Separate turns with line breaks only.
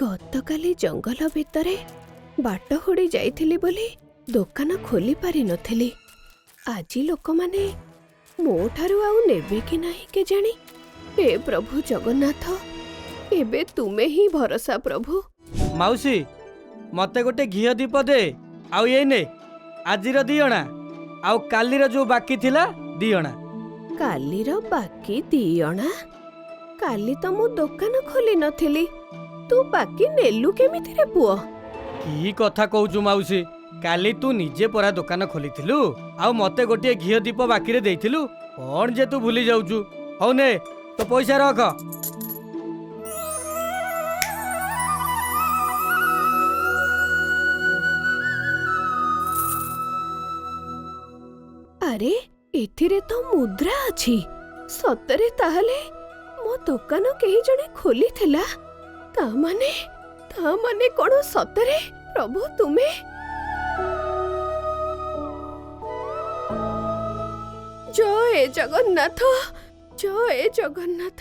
ଗତକାଲି ଜଙ୍ଗଲ ଭିତରେ ବାଟ ହୁଡ଼ି ଯାଇଥିଲି ବୋଲି ଦୋକାନ ଖୋଲି ପାରିନଥିଲି। ଆଜି ଲୋକମାନେ ମୋ ଠାରୁ ଆଉ ନେବେ କି ନାହିଁ କେଜାଣି। ହେ ପ୍ରଭୁ ଜଗନ୍ନାଥ, ଏବେ ତୁମେ ହିଁ ଭରସା ପ୍ରଭୁ।
ମାଉସୀ ମତେ ଗୋଟେ ଘିଅ ଦୀପ ଦେ। ଆଉ ଏଇ ନେ ଆଜିର 2 ଅଣା, ଆଉ କାଲିର ଯୋଉ ବାକି ଥିଲା 2 ଅଣା।
କାଲିର ବାକି 2 ଅଣା? କାଲି ତ ମୁଁ ଦୋକାନ ଖୋଲି ନଥିଲି, ତୁ ବାକି ନେଲୁ କେମିତିରେ ପୁଅ?
କି କଥା କହୁଛୁ ମାଉସୀ? କାଲି ତୁ ନିଜେ ପରା ଦୋକାନ ଖୋଲିଥିଲୁ, ଆଉ ମତେ ଗୋଟିଏ ଘିଅ ଦୀପ ବାକିରେ ଦେଇଥିଲୁ। କଣ ଯେ ତୁ ଭୁଲି ଯାଉଛୁ? ହଉ ନେ ତୋ ପଇସା ରଖ।
ଆରେ ଏଥିରେ ତ ମୁଦ୍ରା ଅଛି। ସତରେ ତାହେଲେ ମୋ ଦୋକାନ କେହି ଜଣେ ଖୋଲିଥିଲା। ତା ମାନେ କଣ ସତରେ ପ୍ରଭୁ ତୁମେ? ଜୟ ଜଗନ୍ନାଥ, ଜୟ ଜଗନ୍ନାଥ।